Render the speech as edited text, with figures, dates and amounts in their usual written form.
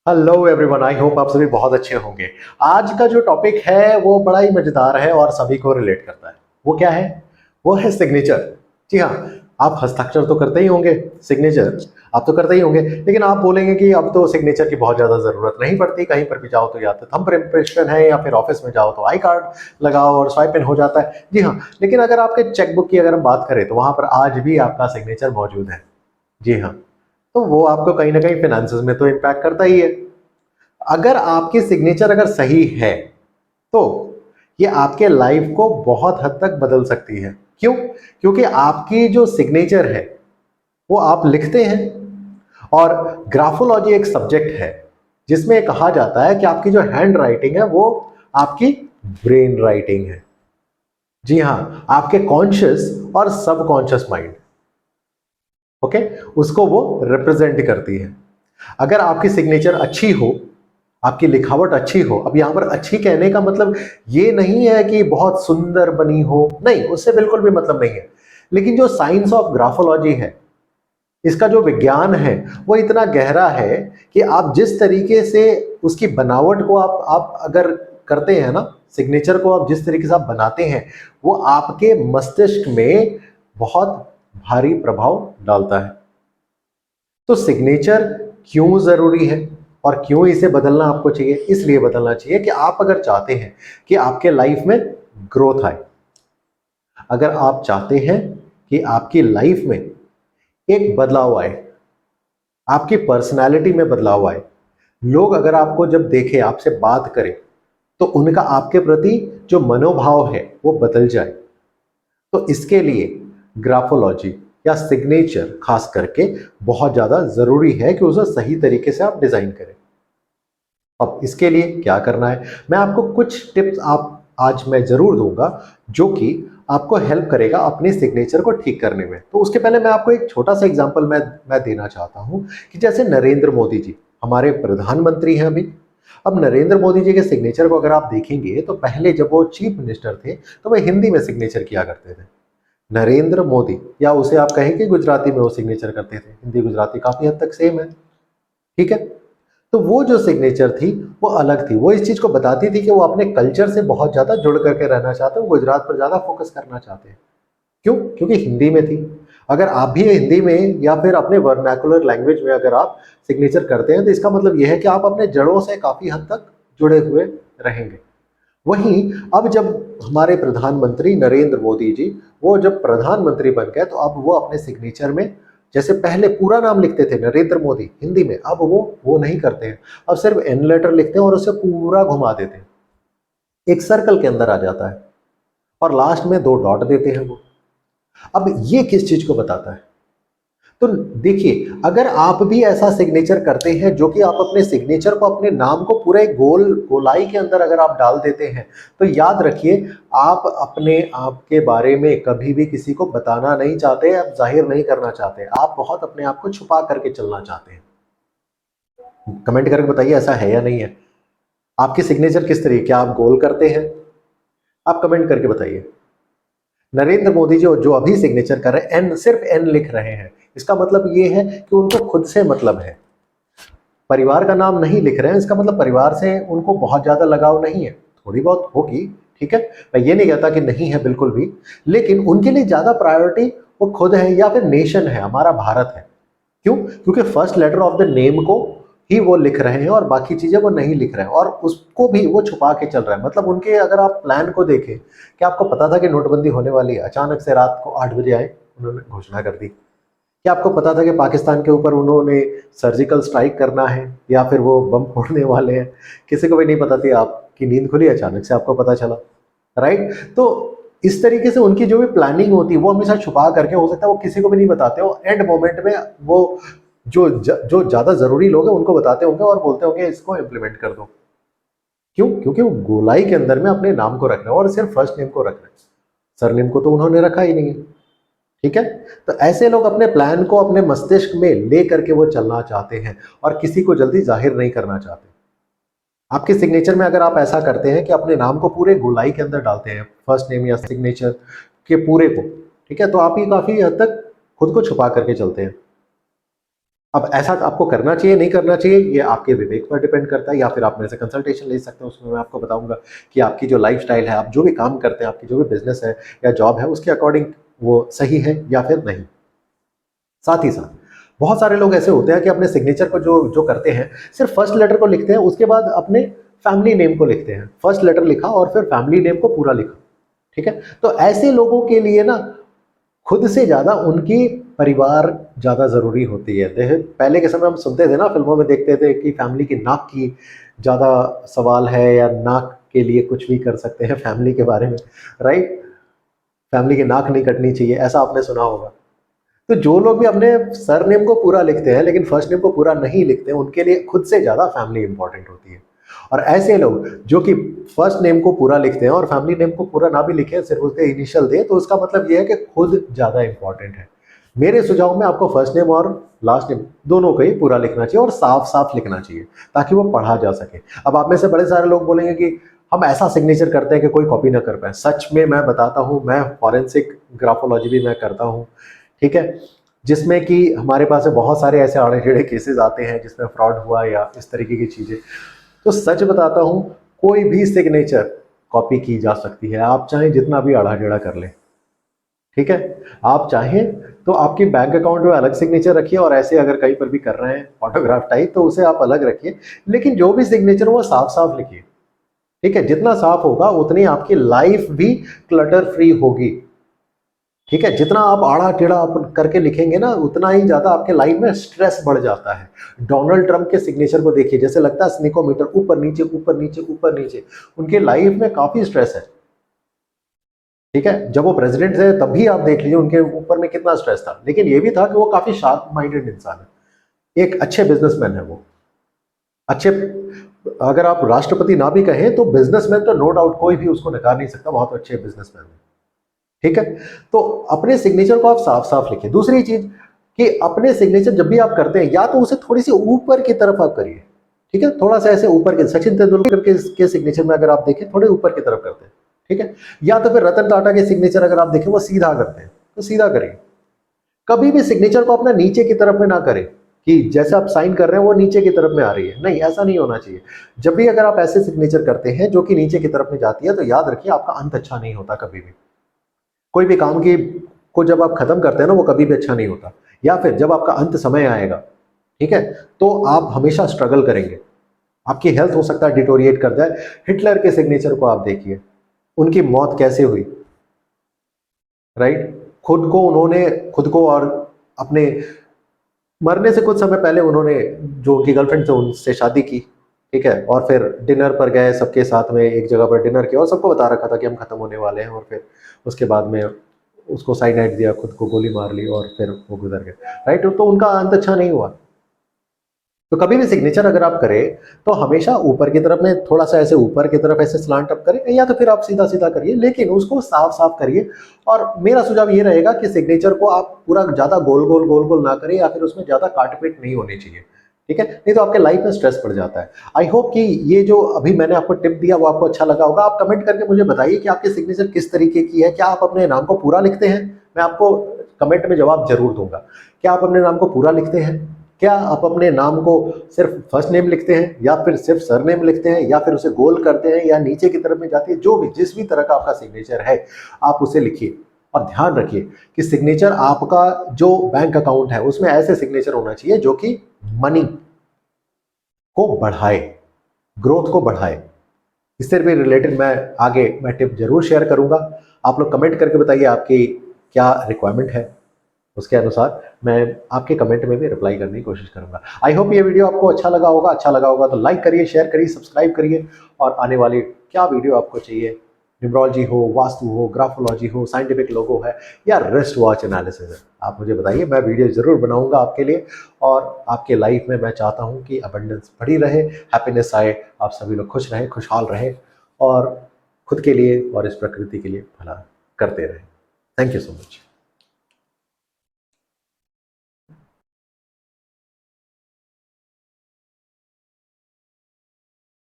Hello everyone, I hope आप सभी बहुत अच्छे होंगे। आज का जो टॉपिक है वो बड़ा ही मजेदार है और सभी को रिलेट करता है। वो क्या है? वो है सिग्नेचर। जी हाँ, आप हस्ताक्षर तो करते ही होंगे, सिग्नेचर आप तो करते ही होंगे। लेकिन आप बोलेंगे कि अब तो सिग्नेचर की बहुत ज़्यादा ज़रूरत नहीं पड़ती, कहीं पर भी जाओ तो या तो थंब इम्प्रेशन है या फिर ऑफिस में जाओ तो आई कार्ड लगाओ और स्वाइप इन हो जाता है। जी हाँ, लेकिन अगर आपके चेकबुक की अगर हम बात करें तो वहाँ पर आज भी आपका सिग्नेचर मौजूद है। जी हाँ, तो वो आपको कहीं ना कहीं फिनेंसेस में तो इम्पैक्ट करता ही है। अगर आपकी सिग्नेचर अगर सही है तो ये आपके लाइफ को बहुत हद तक बदल सकती है। क्यों? क्योंकि आपकी जो सिग्नेचर है वो आप लिखते हैं। और ग्राफोलॉजी एक सब्जेक्ट है जिसमें कहा जाता है कि आपकी जो हैंड राइटिंग है वो आपकी ब्रेन राइटिंग है। जी हाँ, आपके कॉन्शियस और सबकॉन्शियस माइंड, ओके, उसको वो रिप्रेजेंट करती है। अगर आपकी सिग्नेचर अच्छी हो, आपकी लिखावट अच्छी हो, अब यहां पर अच्छी कहने का मतलब ये नहीं है कि बहुत सुंदर बनी हो, नहीं, उससे बिल्कुल भी मतलब नहीं है। लेकिन जो साइंस ऑफ ग्राफोलॉजी है, इसका जो विज्ञान है वो इतना गहरा है कि आप जिस तरीके से उसकी बनावट को आप अगर करते हैं ना, सिग्नेचर को आप जिस तरीके से आप बनाते हैं वो आपके मस्तिष्क में बहुत भारी प्रभाव डालता है। तो सिग्नेचर क्यों जरूरी है और क्यों इसे बदलना आपको चाहिए? इसलिए बदलना चाहिए कि आप अगर चाहते हैं कि आपके लाइफ में ग्रोथ आए, अगर आप चाहते हैं कि आपकी लाइफ में एक बदलाव आए, आपकी पर्सनालिटी में बदलाव आए, लोग अगर आपको जब देखें, आपसे बात करें, तो उनका आपके प्रति जो मनोभाव है वो बदल जाए, तो इसके लिए ग्राफोलॉजी या सिग्नेचर खास करके बहुत ज्यादा जरूरी है कि उसे सही तरीके से आप डिजाइन करें। अब इसके लिए क्या करना है, मैं आपको कुछ टिप्स आप आज मैं जरूर दूंगा जो कि आपको हेल्प करेगा अपने सिग्नेचर को ठीक करने में। तो उसके पहले मैं आपको एक छोटा सा एग्जांपल मैं देना चाहता हूं कि जैसे नरेंद्र मोदी जी हमारे प्रधानमंत्री हैं अभी। अब नरेंद्र मोदी जी के सिग्नेचर को अगर आप देखेंगे तो पहले जब वो चीफ मिनिस्टर थे तो वे हिंदी में सिग्नेचर किया करते थे। नरेंद्र मोदी, या उसे आप कहें कि गुजराती में वो सिग्नेचर करते थे। हिंदी गुजराती काफी हद तक सेम है, ठीक है। तो वो जो सिग्नेचर थी वो अलग थी, वो इस चीज को बताती थी कि वो अपने कल्चर से बहुत ज्यादा जुड़ करके रहना चाहते हैं, वो गुजरात पर ज्यादा फोकस करना चाहते हैं। क्यों? क्योंकि हिंदी में थी। अगर आप भी हिंदी में या फिर अपने वर्नाकुलर लैंग्वेज में अगर आप सिग्नेचर करते हैं तो इसका मतलब यह है कि आप अपने जड़ों से काफी हद तक जुड़े हुए रहेंगे। वहीं अब जब हमारे प्रधानमंत्री नरेंद्र मोदी जी वो जब प्रधानमंत्री बन गए तो अब वो अपने सिग्नेचर में जैसे पहले पूरा नाम लिखते थे नरेंद्र मोदी हिंदी में, अब वो नहीं करते हैं। अब सिर्फ एन लेटर लिखते हैं और उसे पूरा घुमा देते हैं, एक सर्कल के अंदर आ जाता है और लास्ट में दो डॉट देते हैं वो। अब ये किस चीज को बताता है? तो देखिए, अगर आप भी ऐसा सिग्नेचर करते हैं जो कि आप अपने सिग्नेचर को, अपने नाम को पूरे गोलाई के अंदर अगर आप डाल देते हैं, तो याद रखिए आप अपने आप के बारे में कभी भी किसी को बताना नहीं चाहते, आप जाहिर नहीं करना चाहते, आप बहुत अपने आप को छुपा करके चलना चाहते हैं। कमेंट करके बताइए ऐसा है या नहीं है। आपकी सिग्नेचर किस तरीके, क्या आप गोल करते हैं? आप कमेंट करके बताइए। नरेंद्र मोदी जो अभी सिग्नेचर कर रहे हैं, एन, सिर्फ एन लिख रहे हैं, इसका मतलब ये है कि उनको खुद से मतलब है, परिवार का नाम नहीं लिख रहे हैं। इसका मतलब परिवार से उनको बहुत ज्यादा लगाव नहीं है, थोड़ी बहुत होगी, ठीक है, मैं ये नहीं कहता कि नहीं है बिल्कुल भी, लेकिन उनके लिए ज्यादा प्रायोरिटी वो खुद है या फिर नेशन है, हमारा भारत है। क्यों? क्योंकि first letter of the name को ही वो लिख रहे हैं और बाकी चीजें वो नहीं लिख रहे हैं, और उसको भी वो छुपा के चल रहा है। मतलब उनके अगर आप प्लान को देखें, कि आपको पता था कि नोटबंदी होने वाली है, अचानक से रात को 8 बजे आए, उन्होंने घोषणा कर दी। क्या आपको पता था कि पाकिस्तान के ऊपर उन्होंने सर्जिकल स्ट्राइक करना है या फिर वो बम फोड़ने वाले हैं? किसी को भी नहीं पता थी, आपकी नींद खुली, अचानक से आपको पता चला, राइट? तो इस तरीके से उनकी जो भी प्लानिंग होती है वो हमेशा छुपा करके, हो सकता है वो किसी को भी नहीं बताते हो, एंड मोमेंट में वो जो ज्यादा जरूरी लोग हैं उनको बताते होंगे और बोलते होंगे इसको इम्प्लीमेंट कर दो। क्यों? क्योंकि वो गोलाई के अंदर में अपने नाम को रख रहे हैं और सिर्फ फर्स्ट नेम को रख रहे हैं, सरनेम को तो उन्होंने रखा ही नहीं है, ठीक है। तो ऐसे लोग अपने प्लान को अपने मस्तिष्क में ले करके वो चलना चाहते हैं और किसी को जल्दी जाहिर नहीं करना चाहते। आपके सिग्नेचर में अगर आप ऐसा करते हैं कि अपने नाम को पूरे गोलाई के अंदर डालते हैं, फर्स्ट नेम या सिग्नेचर के पूरे को, ठीक है, तो आप ये काफी हद तक खुद को छुपा करके चलते हैं। अब ऐसा आपको करना चाहिए नहीं करना चाहिए ये आपके विवेक पर डिपेंड करता है, या फिर आप मेरे से कंसल्टेशन ले सकते हैं, उसमें मैं आपको बताऊंगा कि आपकी जो लाइफस्टाइल है, आप जो भी काम करते हैं, आपकी जो भी बिजनेस है या जॉब है, उसके अकॉर्डिंग वो सही है या फिर नहीं। साथ ही साथ बहुत सारे लोग ऐसे होते हैं कि अपने सिग्नेचर को जो जो करते हैं, सिर्फ फर्स्ट लेटर को लिखते हैं, उसके बाद अपने फैमिली नेम को लिखते हैं। फर्स्ट लेटर लिखा और फिर फैमिली नेम को पूरा लिखा, ठीक है। तो ऐसे लोगों के लिए ना खुद से ज़्यादा उनकी परिवार ज़्यादा ज़रूरी होती है। देख, पहले के समय हम सुनते थे ना, फिल्मों में देखते थे कि फैमिली की नाक की ज़्यादा सवाल है, या नाक के लिए कुछ भी कर सकते हैं फैमिली के बारे में, राइट? फैमिली की नाक नहीं कटनी चाहिए, ऐसा आपने सुना होगा। तो जो लोग भी अपने सरनेम को पूरा लिखते हैं लेकिन फर्स्ट नेम को पूरा नहीं लिखते, उनके लिए खुद से ज़्यादा फैमिली इंपॉर्टेंट होती है। और ऐसे लोग जो कि फर्स्ट नेम को पूरा लिखते हैं और फैमिली नेम को पूरा ना भी लिखें, सिर्फ उसके इनिशियल दें, तो उसका मतलब ये है कि खुद ज़्यादा इंपॉर्टेंट है। मेरे सुझाव में आपको फर्स्ट नेम और लास्ट नेम दोनों को ही पूरा लिखना चाहिए और साफ साफ लिखना चाहिए, ताकि वो पढ़ा जा सके। अब आप में से बड़े सारे लोग बोलेंगे कि हम ऐसा सिग्नेचर करते हैं कि कोई कॉपी ना कर पाए। सच में मैं बताता हूँ, मैं फॉरेंसिक ग्राफोलॉजी भी मैं करता हूँ, ठीक है, जिसमें कि हमारे पास बहुत सारे ऐसे आड़े टेढ़े केसेस आते हैं जिसमें फ्रॉड हुआ या इस तरीके की चीज़ें। तो सच बताता हूँ, कोई भी सिग्नेचर कॉपी की जा सकती है, आप चाहे जितना भी आड़ा टेढ़ा कर लें, ठीक है। आप चाहें तो आपकी बैंक अकाउंट में अलग सिग्नेचर रखिए, और ऐसे अगर कहीं पर भी कर रहे हैं ऑटोग्राफ टाइप, तो उसे आप अलग रखिए, लेकिन जो भी सिग्नेचर वो साफ साफ लिखिए, ठीक है। जितना साफ होगा उतनी आपकी लाइफ भी क्लटर फ्री होगी, ठीक है। जितना आप आड़ा टेढ़ा आप करके लिखेंगे ना, उतना ही ज्यादा आपके लाइफ में स्ट्रेस बढ़ जाता है। डोनाल्ड ट्रंप के सिग्नेचर को देखिए, जैसे लगता है स्निकोमीटर, ऊपर नीचे ऊपर नीचे ऊपर नीचे। उनके लाइफ में काफी स्ट्रेस है, ठीक है। जब वो प्रेसिडेंट थे तब भी आप देख लीजिए उनके ऊपर में कितना स्ट्रेस था, लेकिन ये भी था कि वो काफी शार्प माइंडेड इंसान है, एक अच्छे बिजनेसमैन है वो, अच्छे, अगर आप राष्ट्रपति ना भी कहें तो बिजनेसमैन तो नो डाउट कोई भी उसको नकार नहीं सकता, बहुत अच्छे बिजनेसमैन है, ठीक है। तो अपने सिग्नेचर को आप साफ साफ लिखिए। दूसरी चीज कि अपने सिग्नेचर जब भी आप करते हैं, या तो उसे थोड़ी सी ऊपर की तरफ आप करिए, ठीक है, थोड़ा सा ऐसे ऊपर के, सचिन तेंदुलकर के सिग्नेचर में अगर आप देखें थोड़े ऊपर की तरफ करते हैं, ठीक है। या तो फिर रतन टाटा के सिग्नेचर अगर आप देखें वो सीधा करते हैं, तो सीधा करिए। कभी भी सिग्नेचर को अपना नीचे की तरफ में ना करें कि जैसे आप साइन कर रहे हैं वो नीचे की तरफ में आ रही है, नहीं, ऐसा नहीं होना चाहिए। जब भी अगर आप ऐसे सिग्नेचर करते हैं जो कि नीचे की तरफ में जाती है, तो याद रखिए आपका अंत अच्छा नहीं होता कभी भी। कोई भी काम की को जब आप खत्म करते हैं ना, वो कभी भी अच्छा नहीं होता, या फिर जब आपका अंत समय आएगा, ठीक है, तो आप हमेशा स्ट्रगल करेंगे, आपकी हेल्थ हो सकता है डिटोरिएट कर जाए। हिटलर के सिग्नेचर को आप देखिए, उनकी मौत कैसे हुई, राइट? खुद को और अपने मरने से कुछ समय पहले उन्होंने जो उनकी गर्लफ्रेंड थे उनसे शादी की, ठीक है, और फिर डिनर पर गए सबके साथ में, एक जगह पर डिनर किया और सबको बता रखा था कि हम खत्म होने वाले हैं, और फिर उसके बाद में उसको साइनाइड दिया, खुद को गोली मार ली और फिर वो गुजर गए, राइट? तो उनका अंत अच्छा नहीं हुआ। तो कभी भी सिग्नेचर अगर आप करें तो हमेशा ऊपर की तरफ में, थोड़ा सा ऐसे ऊपर की तरफ ऐसे स्लांट अप करें, या तो फिर आप सीधा सीधा करिए, लेकिन उसको साफ साफ करिए। और मेरा सुझाव ये रहेगा कि सिग्नेचर को आप पूरा ज्यादा गोल गोल ना करें, या फिर उसमें ज्यादा काटपीट नहीं होनी चाहिए, ठीक है, नहीं तो आपके लाइफ में स्ट्रेस पड़ जाता है। आई होप कि ये जो अभी मैंने आपको टिप दिया वो आपको अच्छा लगा होगा। आप कमेंट करके मुझे बताइए कि आपकी सिग्नेचर किस तरीके की है, क्या आप अपने नाम को पूरा लिखते हैं? मैं आपको कमेंट में जवाब जरूर दूंगा। क्या आप अपने नाम को पूरा लिखते हैं? क्या आप अपने नाम को सिर्फ फर्स्ट नेम लिखते हैं, या फिर सिर्फ सरनेम लिखते हैं, या फिर उसे गोल करते हैं, या नीचे की तरफ में जाती है? जो भी, जिस भी तरह का आपका सिग्नेचर है, आप उसे लिखिए। और ध्यान रखिए कि सिग्नेचर आपका जो बैंक अकाउंट है उसमें ऐसे सिग्नेचर होना चाहिए जो कि मनी को बढ़ाए, ग्रोथ को बढ़ाए। इससे भी रिलेटेड मैं टिप जरूर शेयर करूंगा। आप लोग कमेंट करके बताइए आपकी क्या रिक्वायरमेंट है, उसके अनुसार मैं आपके कमेंट में भी रिप्लाई करने की कोशिश करूंगा। आई होप ये वीडियो आपको अच्छा लगा होगा तो लाइक करिए, शेयर करिए, सब्सक्राइब करिए। और आने वाली क्या वीडियो आपको चाहिए, न्यूमरोलॉजी हो, वास्तु हो, ग्राफोलॉजी हो, साइंटिफिक लोगो है, या रिस्ट वॉच एनालिसिस है, आप मुझे बताइए, मैं वीडियो जरूर बनाऊंगा आपके लिए। और आपके लाइफ में मैं चाहता हूं कि अबंडेंस बढ़ी रहे, हैप्पीनेस आए, आप सभी लोग खुश रहें, खुशहाल रहें, और खुद के लिए और इस प्रकृति के लिए भला करते रहें। Thank you so much.